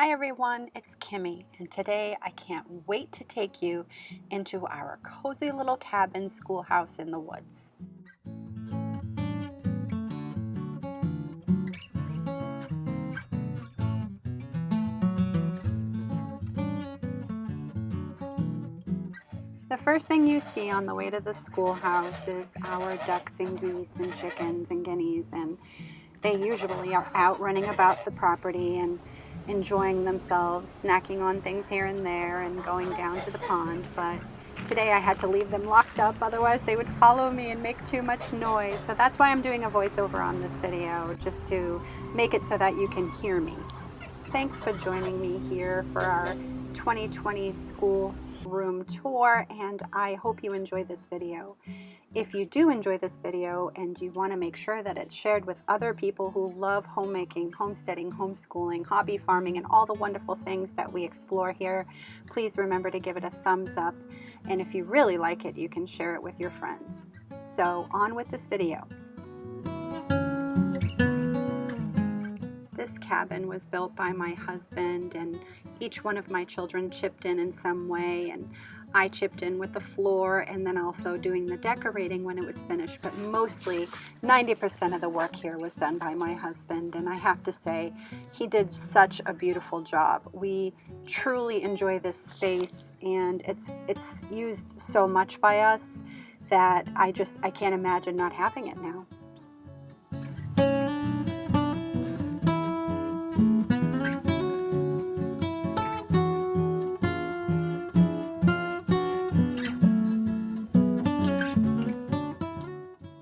Hi everyone, it's Kimmy, and today I can't wait to take you into our cozy little cabin schoolhouse in the woods. The first thing you see on the way to the schoolhouse is our ducks and geese and chickens and guineas, and they usually are out running about the property and enjoying themselves, snacking on things here and there and going down to the pond. But today I had to leave them locked up, otherwise they would follow me and make too much noise. So that's why I'm doing a voiceover on this video, just to make it so that you can hear me. Thanks for joining me here for our 2020 school room tour, and I hope you enjoy this video. If you do enjoy this video and you want to make sure that it's shared with other people who love homemaking, homesteading, homeschooling, hobby farming, and all the wonderful things that we explore here, please remember to give it a thumbs up. And if you really like it, you can share it with your friends. So on with this video. This cabin was built by my husband, and each one of my children chipped in some way, and I chipped in with the floor and then also doing the decorating when it was finished. But mostly 90% of the work here was done by my husband, and I have to say he did such a beautiful job. We truly enjoy this space, and it's used so much by us that I can't imagine not having it now.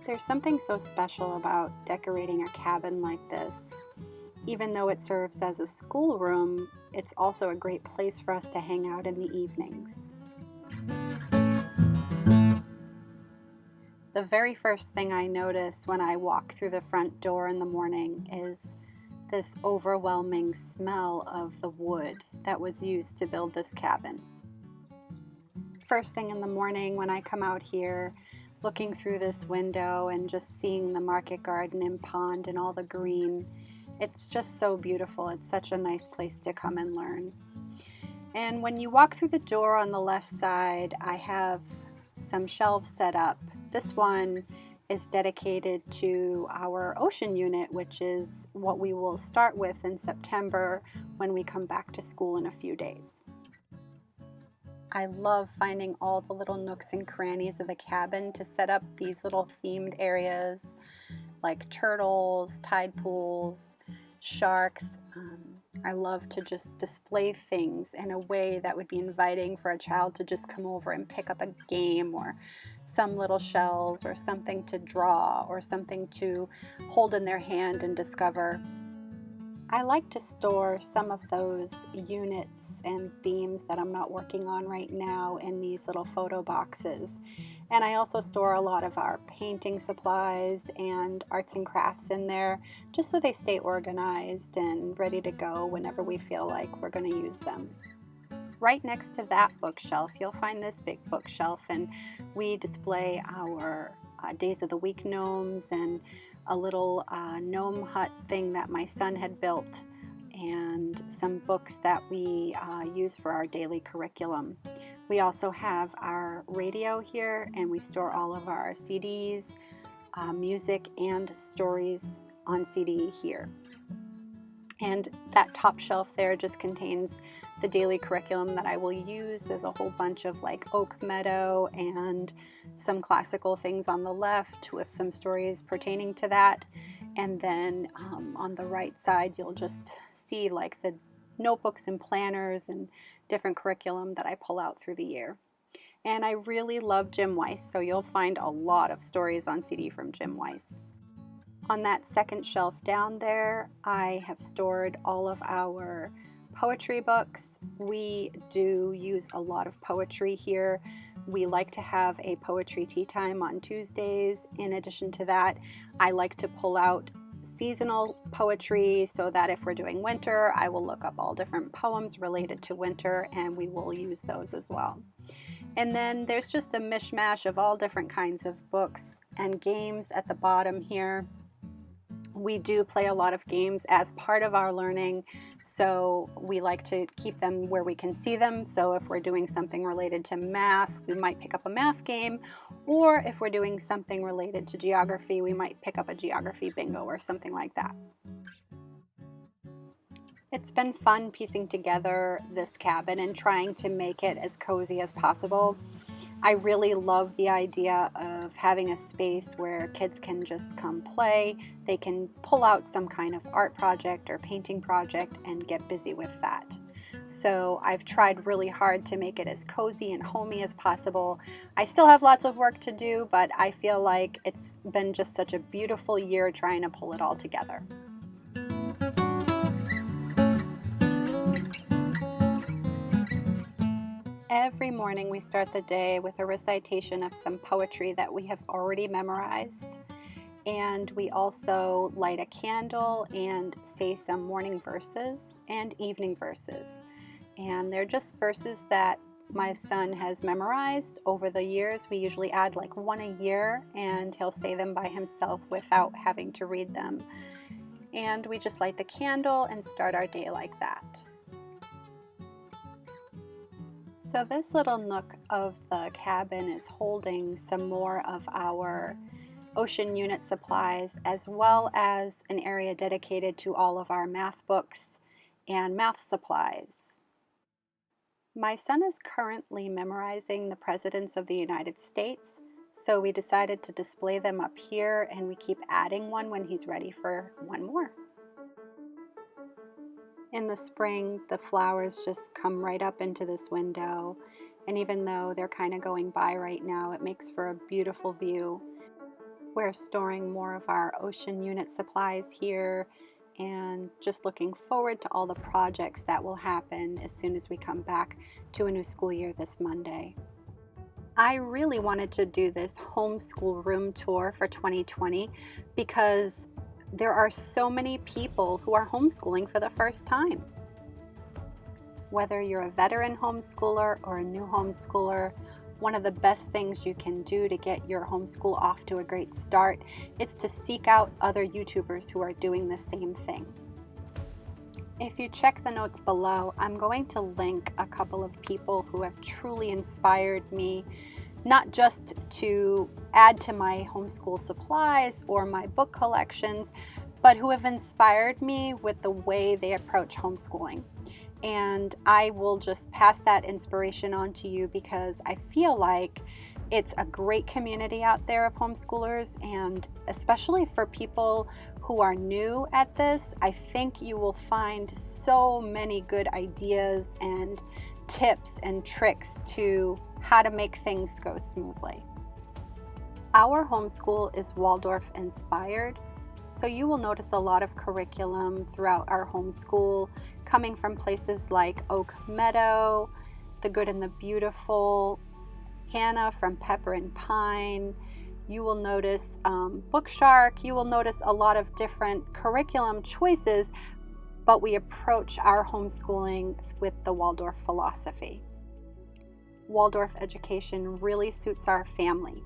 There's something so special about decorating a cabin like this. Even though it serves as a schoolroom, it's also a great place for us to hang out in the evenings. The very first thing I notice when I walk through the front door in the morning is this overwhelming smell of the wood that was used to build this cabin. First thing in the morning when I come out here, looking through this window and just seeing the market garden and pond and all the green, it's just so beautiful. It's such a nice place to come and learn. And when you walk through the door on the left side, I have some shelves set up. This one is dedicated to our ocean unit, which is what we will start with in September when we come back to school in a few days. I love finding all the little nooks and crannies of the cabin to set up these little themed areas like turtles, tide pools, sharks. I love to just display things in a way that would be inviting for a child to just come over and pick up a game or some little shells or something to draw or something to hold in their hand and discover. I like to store some of those units and themes that I'm not working on right now in these little photo boxes. And I also store a lot of our painting supplies and arts and crafts in there, just so they stay organized and ready to go whenever we feel like we're going to use them. Right next to that bookshelf, you'll find this big bookshelf, and we display our Days of the Week gnomes and a little gnome hut thing that my son had built, and some books that we use for our daily curriculum. We also have our radio here, and we store all of our CDs, music, and stories on CD here. And that top shelf there just contains the daily curriculum that I will use. There's a whole bunch of like Oak Meadow and some classical things on the left with some stories pertaining to that. And then on the right side, you'll just see like the notebooks and planners and different curriculum that I pull out through the year. And I really love Jim Weiss, so you'll find a lot of stories on CD from Jim Weiss. On that second shelf down there, I have stored all of our poetry books. We do use a lot of poetry here. We like to have a poetry tea time on Tuesdays. In addition to that, I like to pull out seasonal poetry so that if we're doing winter, I will look up all different poems related to winter, and we will use those as well. And then there's just a mishmash of all different kinds of books and games at the bottom here. We do play a lot of games as part of our learning, so we like to keep them where we can see them. So if we're doing something related to math, we might pick up a math game, or if we're doing something related to geography, we might pick up a geography bingo or something like that. It's been fun piecing together this cabin and trying to make it as cozy as possible. I really love the idea of having a space where kids can just come play. They can pull out some kind of art project or painting project and get busy with that. So I've tried really hard to make it as cozy and homey as possible. I still have lots of work to do, but I feel like it's been just such a beautiful year trying to pull it all together. Every morning we start the day with a recitation of some poetry that we have already memorized, and we also light a candle and say some morning verses and evening verses. And they're just verses that my son has memorized over the years. We usually add like one a year, and he'll say them by himself without having to read them. And we just light the candle and start our day like that. So this little nook of the cabin is holding some more of our ocean unit supplies, as well as an area dedicated to all of our math books and math supplies. My son is currently memorizing the presidents of the United States, so we decided to display them up here, and we keep adding one when he's ready for one more. In the spring, the flowers just come right up into this window, and even though they're kind of going by right now, it makes for a beautiful view. We're storing more of our ocean unit supplies here, and just looking forward to all the projects that will happen as soon as we come back to a new school year this Monday. I really wanted to do this homeschool room tour for 2020 because there are so many people who are homeschooling for the first time. Whether you're a veteran homeschooler or a new homeschooler, one of the best things you can do to get your homeschool off to a great start is to seek out other YouTubers who are doing the same thing. If you check the notes below, I'm going to link a couple of people who have truly inspired me, not just to add to my homeschool supplies or my book collections, but who have inspired me with the way they approach homeschooling. And I will just pass that inspiration on to you because I feel like it's a great community out there of homeschoolers, and especially for people who are new at this, I think you will find so many good ideas and tips and tricks to how to make things go smoothly. Our homeschool is Waldorf-inspired, so you will notice a lot of curriculum throughout our homeschool coming from places like Oak Meadow, The Good and the Beautiful, Hannah from Pepper and Pine. You will notice Bookshark. You will notice a lot of different curriculum choices, but we approach our homeschooling with the Waldorf philosophy. Waldorf education really suits our family.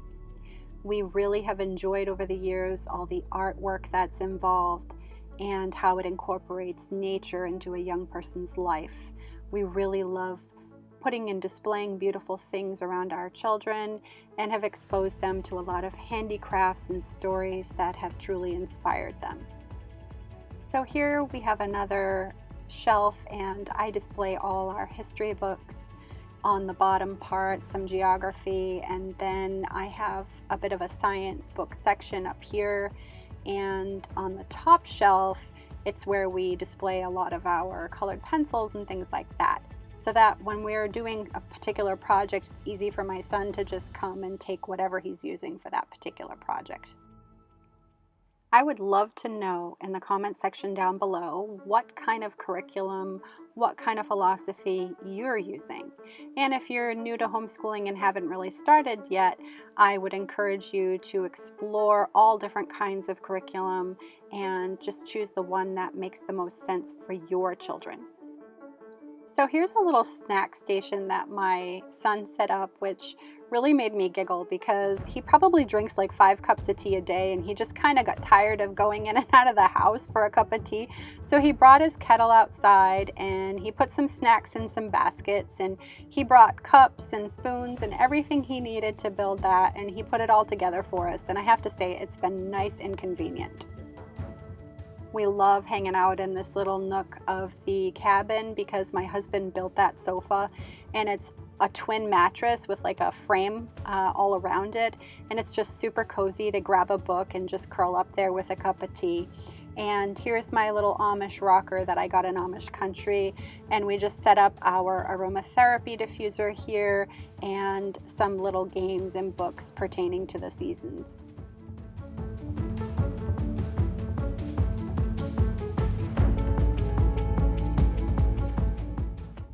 We really have enjoyed over the years all the artwork that's involved and how it incorporates nature into a young person's life. We really love putting and displaying beautiful things around our children and have exposed them to a lot of handicrafts and stories that have truly inspired them. So here we have another shelf, and I display all our history books. On the bottom part, some geography, and then I have a bit of a science book section up here, and on the top shelf it's where we display a lot of our colored pencils and things like that, so that when we're doing a particular project, it's easy for my son to just come and take whatever he's using for that particular project. I would love to know in the comment section down below what kind of curriculum, what kind of philosophy you're using. And if you're new to homeschooling and haven't really started yet, I would encourage you to explore all different kinds of curriculum and just choose the one that makes the most sense for your children. So here's a little snack station that my son set up, which really made me giggle because he probably drinks like 5 cups of tea a day and he just kind of got tired of going in and out of the house for a cup of tea. So he brought his kettle outside and he put some snacks in some baskets, and he brought cups and spoons and everything he needed to build that, and he put it all together for us. And I have to say, it's been nice and convenient. We love hanging out in this little nook of the cabin because my husband built that sofa, and it's a twin mattress with like a frame all around it, and it's just super cozy to grab a book and just curl up there with a cup of tea. And here's my little Amish rocker that I got in Amish country, and we just set up our aromatherapy diffuser here and some little games and books pertaining to the seasons.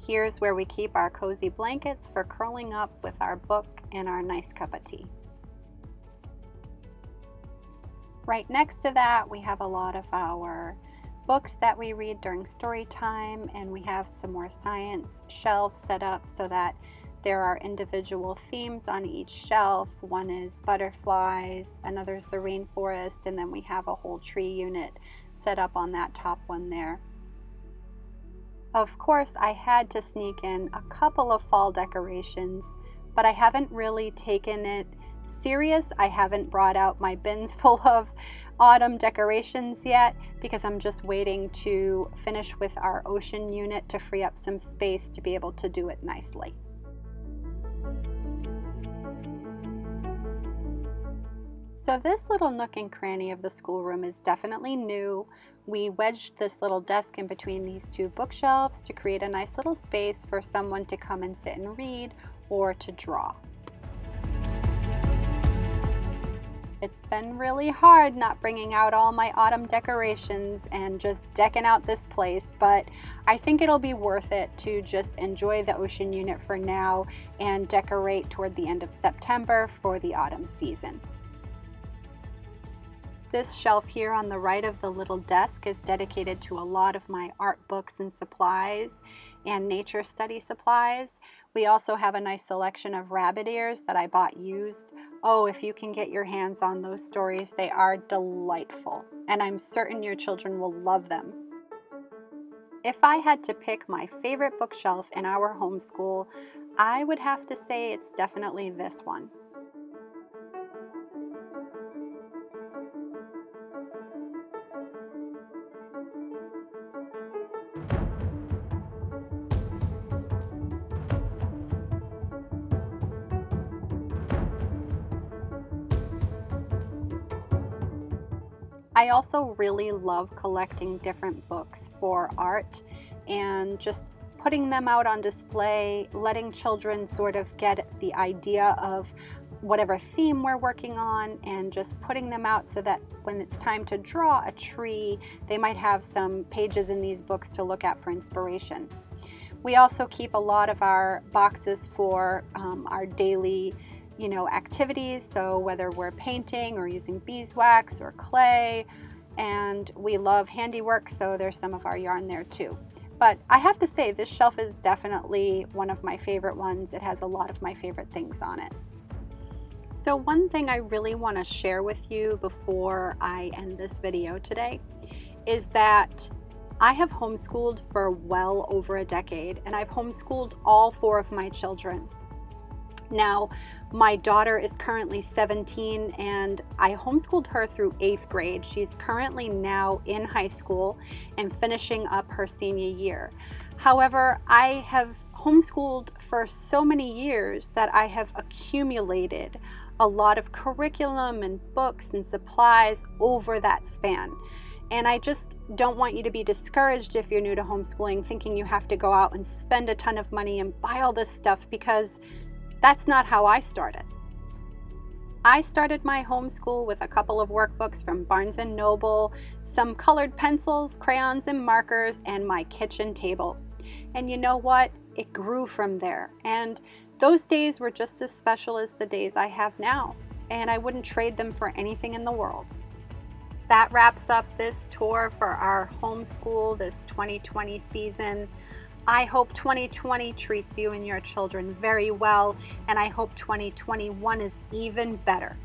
Here's where we keep our cozy blankets for curling up with our book and our nice cup of tea. Right next to that, we have a lot of our books that we read during story time, and we have some more science shelves set up so that there are individual themes on each shelf. One is butterflies, another's the rainforest, and then we have a whole tree unit set up on that top one there. Of course, I had to sneak in a couple of fall decorations, but I haven't really taken it serious. I haven't brought out my bins full of autumn decorations yet because I'm just waiting to finish with our ocean unit to free up some space to be able to do it nicely. So this little nook and cranny of the schoolroom is definitely new. We wedged this little desk in between these two bookshelves to create a nice little space for someone to come and sit and read or to draw. It's been really hard not bringing out all my autumn decorations and just decking out this place, but I think it'll be worth it to just enjoy the ocean unit for now and decorate toward the end of September for the autumn season. This shelf here on the right of the little desk is dedicated to a lot of my art books and supplies and nature study supplies. We also have a nice selection of rabbit ears that I bought used. Oh, if you can get your hands on those stories, they are delightful, and I'm certain your children will love them. If I had to pick my favorite bookshelf in our homeschool, I would have to say it's definitely this one. I also really love collecting different books for art and just putting them out on display, letting children sort of get the idea of whatever theme we're working on, and just putting them out so that when it's time to draw a tree, they might have some pages in these books to look at for inspiration. We also keep a lot of our boxes for our daily activities, so whether we're painting or using beeswax or clay, and we love Handiwork, so there's some of our yarn there too. But I have to say, this shelf is definitely one of my favorite ones. It has a lot of my favorite things on it. So one thing I really want to share with you before I end this video today is that I have homeschooled for well over a decade, and I've homeschooled all 4 of my children. Now, my daughter is currently 17, and I homeschooled her through 8th grade. She's currently now in high school and finishing up her senior year. However, I have homeschooled for so many years that I have accumulated a lot of curriculum and books and supplies over that span. And I just don't want you to be discouraged if you're new to homeschooling, thinking you have to go out and spend a ton of money and buy all this stuff, because that's not how I started. I started my homeschool with a couple of workbooks from Barnes & Noble, some colored pencils, crayons, and markers, and my kitchen table. And you know what? It grew from there. And those days were just as special as the days I have now, and I wouldn't trade them for anything in the world. That wraps up this tour for our homeschool this 2020 season. I hope 2020 treats you and your children very well, and I hope 2021 is even better.